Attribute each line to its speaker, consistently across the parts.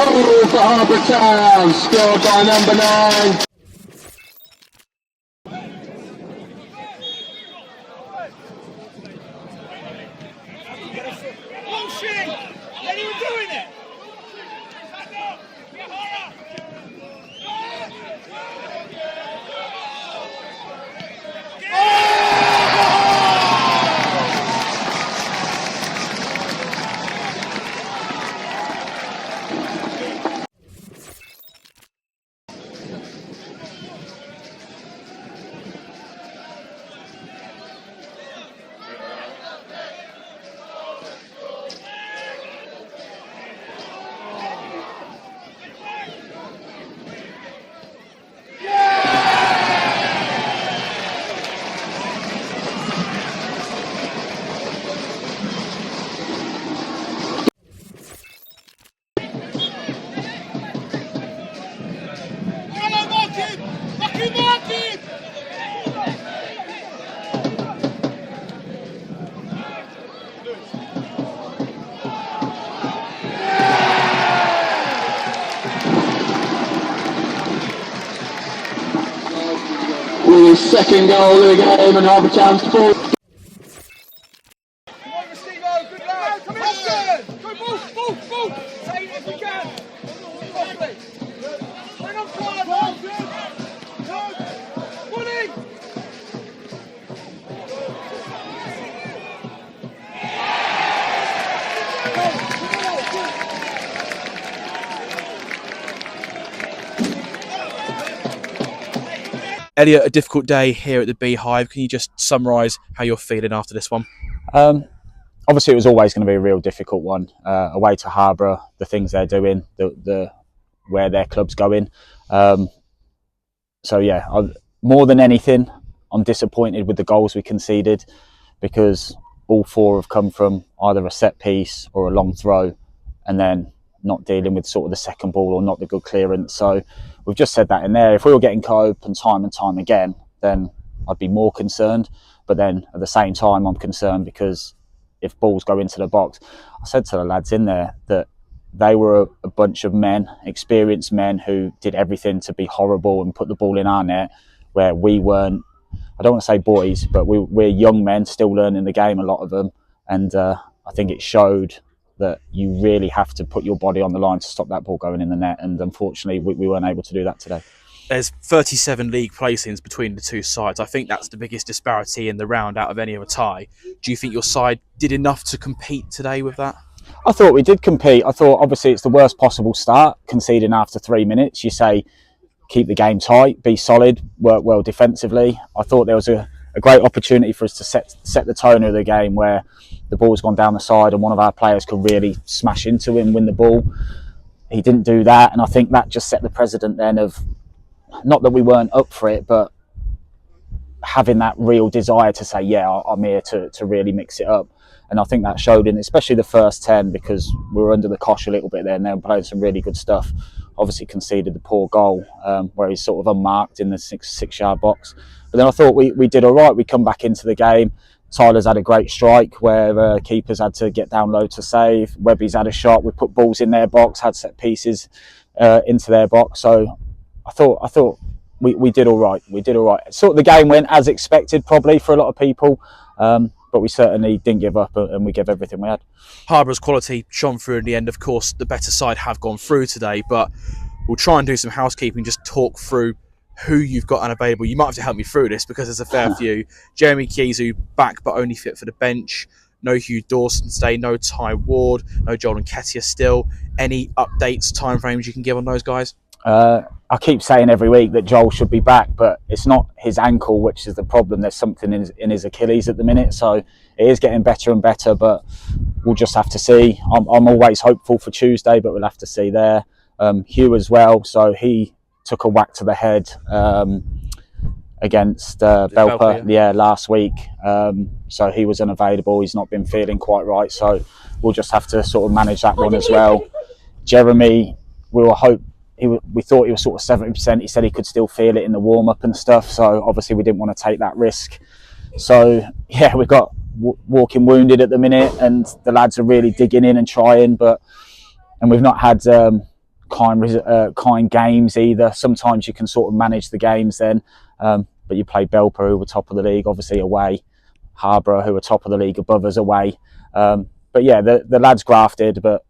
Speaker 1: goal for Harborough Town, scored by number 9. With his second goal of the game and Harborough Town's fourth.
Speaker 2: Come on, Steve-O, good lad. Come in, go, move. Take it if you can. Properly. Bring on forward. Good.
Speaker 3: Elliot, a difficult day here at the Beehive. Can you just summarise how you're feeling after this one?
Speaker 4: Obviously, it was always going to be a real difficult one. Away to Harborough, the things they're doing, where their club's going. So yeah, more than anything, I'm disappointed with the goals we conceded because all 4 have come from either a set piece or a long throw, and then not dealing with sort of the second ball or not the good clearance. So we've just said that in there. If we were getting open time and time again, then I'd be more concerned. But then at the same time, I'm concerned because if balls go into the box, I said to the lads in there that they were a bunch of men, experienced men who did everything to be horrible and put the ball in our net, where we weren't. I don't want to say boys, but we're young men still learning the game, a lot of them. And I think it showed that you really have to put your body on the line to stop that ball going in the net. And unfortunately, we weren't able to do that today.
Speaker 3: There's 37 league placings between the two sides. I think that's the biggest disparity in the round out of any other tie. Do you think your side did enough to compete today with that?
Speaker 4: I thought we did compete. I thought obviously it's the worst possible start, conceding after 3 minutes. You say, keep the game tight, be solid, work well defensively. I thought there was a great opportunity for us to set the tone of the game where the ball's gone down the side and one of our players could really smash into him, win the ball. He didn't do that, and I think that just set the precedent then of, not that we weren't up for it, but having that real desire to say, yeah, I'm here to really mix it up. And I think that showed in especially the first 10, because we were under the cosh a little bit there and they were playing some really good stuff. Obviously conceded the poor goal where he's sort of unmarked in the six-yard box. But then I thought we did all right. We come back into the game. Tyler's had a great strike where keepers had to get down low to save. Webby's had a shot. We put balls in their box, had set pieces into their box. So I thought we did all right. We did all right. Sort of the game went as expected probably for a lot of people. But we certainly didn't give up and we gave everything we had.
Speaker 3: Harborough's quality shone through in the end. Of course, the better side have gone through today, but we'll try and do some housekeeping, just talk through who you've got unavailable. You might have to help me through this because there's a fair few. Jeremy Keysu back but only fit for the bench. No Hugh Dawson today, no Ty Ward, no Joel Nketiah still. Any updates, timeframes you can give on those guys?
Speaker 4: I keep saying every week that Joel should be back, but it's not his ankle which is the problem. There's something in his Achilles at the minute, so it is getting better and better, but we'll just have to see. I'm always hopeful for Tuesday, but we'll have to see there. Hugh as well, so he took a whack to the head against Belper last week, so he was unavailable. He's not been feeling quite right, so we'll just have to sort of manage that one as well. Jeremy, we thought he was sort of 70%. He said he could still feel it in the warm-up and stuff, so obviously we didn't want to take that risk. So yeah, we've got walking wounded at the minute and the lads are really digging in and trying, and we've not had kind games either. Sometimes you can sort of manage the games then, but you play Belper, who were top of the league, obviously away. Harborough, who were top of the league above us, away. But yeah, the lads grafted, but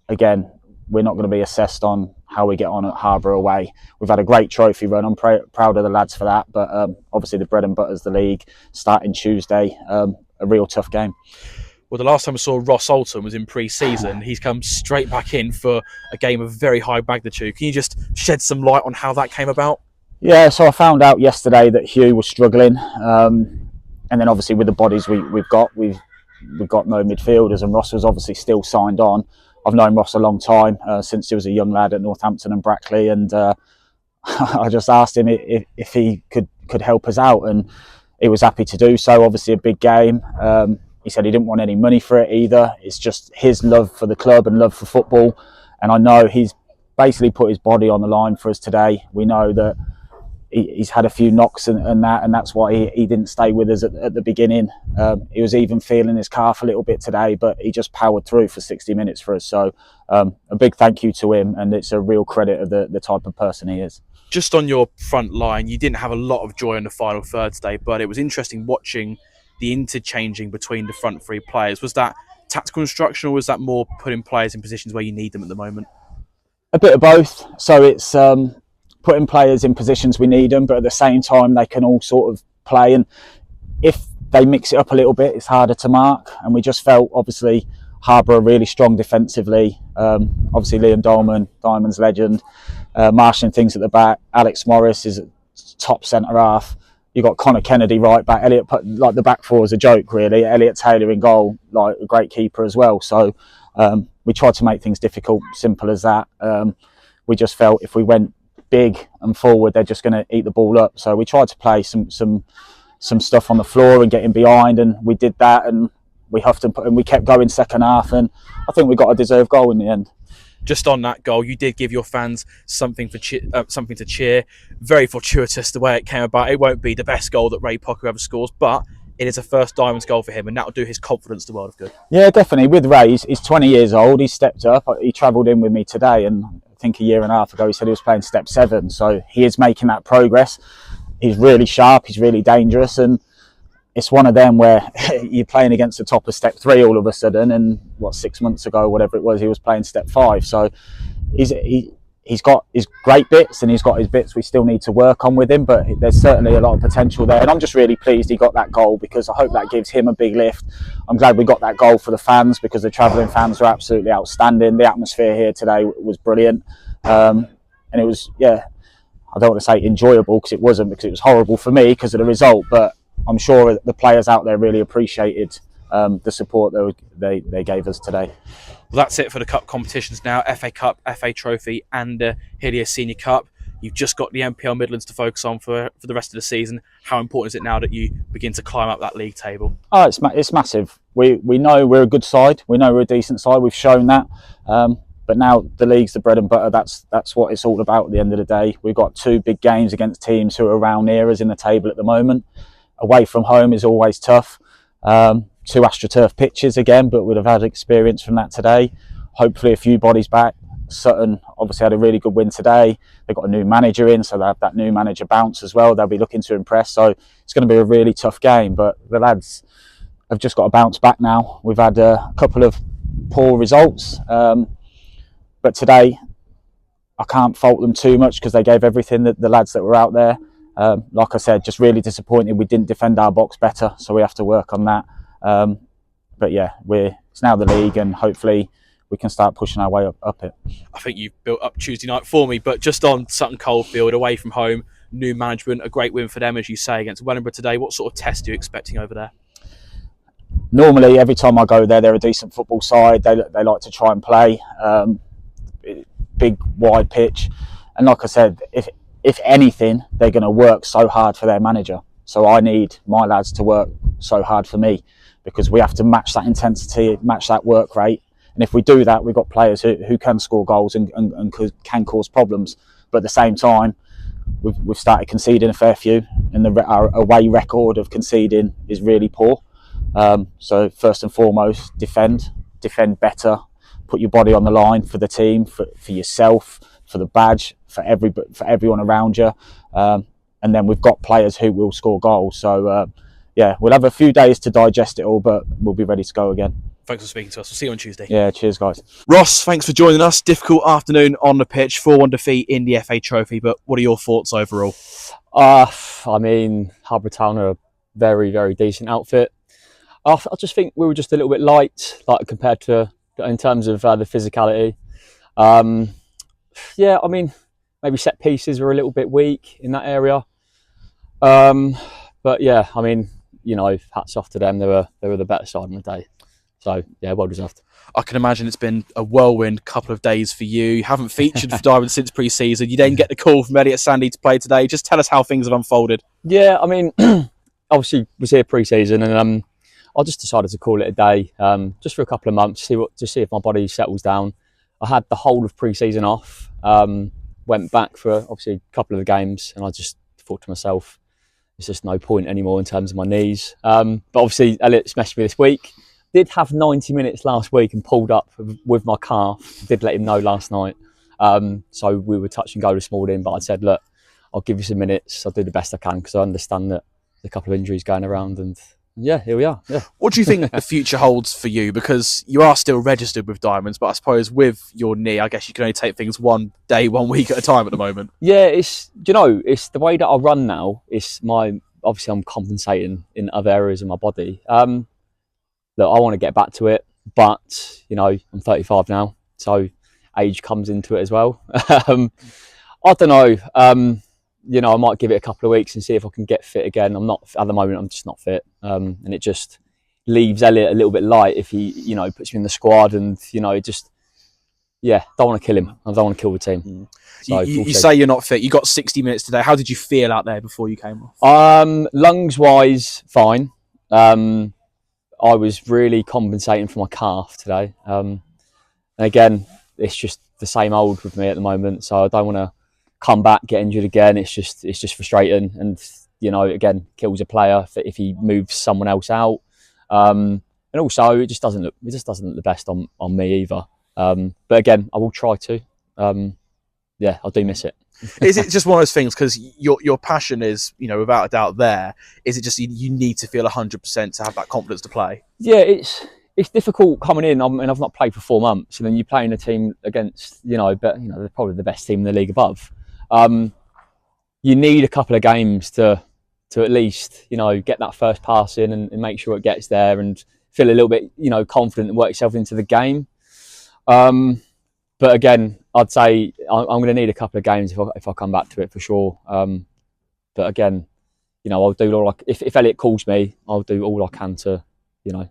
Speaker 4: again, we're not going to be assessed on how we get on at Harborough away. We've had a great trophy run. I'm proud of the lads for that, but obviously the bread and butter is the league starting Tuesday. A real tough game.
Speaker 3: Well, the last time I saw Ross Alton was in pre-season. He's come straight back in for a game of very high magnitude. Can you just shed some light on how that came about?
Speaker 4: Yeah, so I found out yesterday that Hugh was struggling, and then obviously with the bodies we've got no midfielders, and Ross was obviously still signed on. I've known Ross a long time, since he was a young lad at Northampton and Brackley, and I just asked him if he could help us out, and he was happy to do so. Obviously a big game. He said he didn't want any money for it either. It's just his love for the club and love for football, and I know he's basically put his body on the line for us today. We know that he's had a few knocks and that's why he didn't stay with us at the beginning. He was even feeling his calf a little bit today, but he just powered through for 60 minutes for us. So a big thank you to him, and it's a real credit of the type of person he is.
Speaker 3: Just on your front line, you didn't have a lot of joy in the final third today, but it was interesting watching the interchanging between the front three players. Was that tactical instruction, or was that more putting players in positions where you need them at the moment?
Speaker 4: A bit of both. So it's putting players in positions we need them, but at the same time they can all sort of play, and if they mix it up a little bit, it's harder to mark. And we just felt, obviously, Harborough really strong defensively. Obviously Liam Dolman, Diamond's legend, marshalling things at the back. Alex Morris is top centre half. You got Connor Kennedy right back. Elliot, like the back four is a joke really. Elliot Taylor in goal, like a great keeper as well. So we tried to make things difficult, simple as that. We just felt if we went big and forward, they're just going to eat the ball up. So we tried to play some stuff on the floor and get in behind, and we did that, and we huffed and we kept going second half, and I think we got a deserved goal in the end.
Speaker 3: Just on that goal, you did give your fans something to cheer. Very fortuitous the way it came about. It won't be the best goal that Ray Pocker ever scores, but it is a first Diamonds goal for him, and that'll do his confidence the world of good. Yeah,
Speaker 4: definitely. With Ray, he's 20 years old. He's stepped up. He travelled in with me today, and I think a year and a half ago he said he was playing step 7. So he is making that progress. He's really sharp. He's really dangerous, and it's one of them where you're playing against the top of step 3 all of a sudden, and 6 months ago, whatever it was, he was playing step 5. So he's got his great bits and he's got his bits we still need to work on with him, but there's certainly a lot of potential there, and I'm just really pleased he got that goal, because I hope that gives him a big lift. I'm glad we got that goal for the fans, because the travelling fans were absolutely outstanding. The atmosphere here today was brilliant, and it was, I don't want to say enjoyable, because it wasn't, because it was horrible for me because of the result, but I'm sure the players out there really appreciated the support they gave us today.
Speaker 3: Well, that's it for the cup competitions now. FA Cup, FA Trophy and Hillier Senior Cup. You've just got the MPL Midlands to focus on for the rest of the season. How important is it now that you begin to climb up that league table?
Speaker 4: Oh, it's massive. We know we're a good side. We know we're a decent side. We've shown that. But now the league's the bread and butter. That's what it's all about at the end of the day. We've got 2 big games against teams who are around near us in the table at the moment. Away from home is always tough. 2 AstroTurf pitches again, but we'd have had experience from that today. Hopefully a few bodies back. Sutton obviously had a really good win today. They've got a new manager in, so they have that new manager bounce as well. They'll be looking to impress. So it's going to be a really tough game, but the lads have just got to bounce back now. We've had a couple of poor results, but today I can't fault them too much, because they gave everything, the lads that were out there. Like I said, just really disappointed we didn't defend our box better, so we have to work on that. But yeah, it's now the league, and hopefully we can start pushing our way up it.
Speaker 3: I think you've built up Tuesday night for me, but just on Sutton Coldfield, away from home, new management, a great win for them, as you say, against Wellingborough today. What sort of test are you expecting over there?
Speaker 4: Normally, every time I go there, they're a decent football side. They like to try and play. Big, wide pitch. And like I said, if anything, they're going to work so hard for their manager. So I need my lads to work so hard for me, because we have to match that intensity, match that work rate. And if we do that, we've got players who can score goals and can cause problems. But at the same time, we've started conceding a fair few, and our away record of conceding is really poor. So first and foremost, defend better, put your body on the line for the team, for yourself, for the badge, for everyone around you. And then we've got players who will score goals. So, yeah, we'll have a few days to digest it all, but we'll be ready to go again.
Speaker 3: Thanks for speaking to us. We'll see you on Tuesday.
Speaker 4: Yeah, cheers, guys.
Speaker 3: Ross, thanks for joining us. Difficult afternoon on the pitch, 4-1 defeat in the FA Trophy, but what are your thoughts overall?
Speaker 5: I mean, Harborough Town are a very, very decent outfit. I just think we were just a little bit light, like compared to in terms of the physicality. Yeah, I mean, maybe set pieces were a little bit weak in that area. But yeah, I mean, you know, hats off to them. They were the better side on the day. So yeah, well deserved.
Speaker 3: I can imagine it's been a whirlwind couple of days for you. You haven't featured for Diamond since pre-season. You then get the call from Elliot Sandy to play today. Just tell us how things have unfolded.
Speaker 5: Yeah, I mean, obviously was here pre-season, and I just decided to call it a day, just for a couple of months, to see if my body settles down. I had the whole of pre-season off. Went back for obviously a couple of the games, and I just thought to myself, there's just no point anymore in terms of my knees. But obviously Elliot's messaged me this week. Did have 90 minutes last week and pulled up with my calf. Did let him know last night. So we were touch and go this morning, but I said, look, I'll give you some minutes. I'll do the best I can because I understand that there's a couple of injuries going around, and yeah, here we are. Yeah.
Speaker 3: What do you think the future holds for you? Because you are still registered with Diamonds, but I suppose with your knee, I guess you can only take things one day, 1 week at a time at the moment.
Speaker 5: Yeah, it's the way that I run now. Obviously I'm compensating in other areas of my body. Look, I want to get back to it, but you know, I'm 35 now, so age comes into it as well. I don't know. You know, I might give it a couple of weeks and see if I can get fit again. I'm not at the moment. I'm just not fit, and it just leaves Elliot a little bit light if he, you know, puts me in the squad, and you know, it just, yeah, don't want to kill him. I don't want to kill the team. So
Speaker 3: you say you're not fit. You got 60 minutes today. How did you feel out there before you came off?
Speaker 5: Lungs wise, fine. I was really compensating for my calf today. And again, it's just the same old with me at the moment. So I don't want to come back, get injured again. It's just frustrating, and you know, again, kills a player if he moves someone else out. And also, it just doesn't look the best on me either. But again, I will try to. Yeah, I do miss it.
Speaker 3: Is it just one of those things because your passion is, you know, without a doubt there? Is it just you need to feel 100% to have that confidence to play?
Speaker 5: Yeah, it's difficult coming in. I mean, I've not played for 4 months, and then you play in a team against, you know, but you know, they're probably the best team in the league above. You need a couple of games to at least, you know, get that first pass in and make sure it gets there and feel a little bit, you know, confident and work yourself into the game. But again, I'd say I'm going to need a couple of games if I come back to it for sure. But again, you know, I'll do all if Elliot calls me, I'll do all I can to, you know,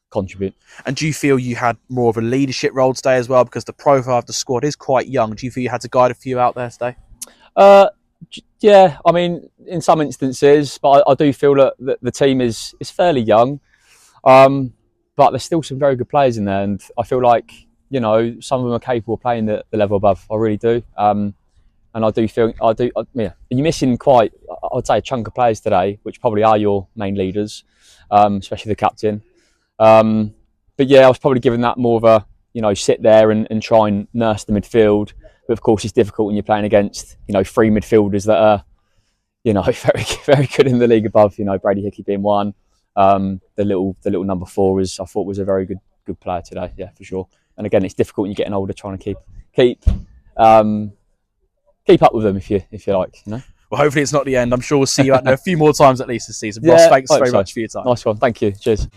Speaker 5: contribute. And
Speaker 3: do you feel you had more of a leadership role today as well? Because the profile of the squad is quite young. Do you feel you had to guide a few out there today?
Speaker 5: Yeah, I mean, in some instances, but I do feel that the team is fairly young. But there's still some very good players in there, and I feel like, you know, some of them are capable of playing the level above. I really do. And I do feel, yeah, you're missing quite, I'd say, a chunk of players today, which probably are your main leaders, especially the captain. But yeah, I was probably given that more of a, you know, sit there and try and nurse the midfield. But of course, it's difficult when you're playing against, you know, 3 midfielders that are, you know, very, very good in the league above. You know, Brady Hickey being one. The little number 4 I thought was a very good player today. Yeah, for sure. And again, it's difficult when you're getting older trying to keep up with them if you like, you know.
Speaker 3: Well, hopefully it's not the end. I'm sure we'll see you out there a few more times at least this season. Ross, thanks very much for your time.
Speaker 5: Nice one. Thank you. Cheers.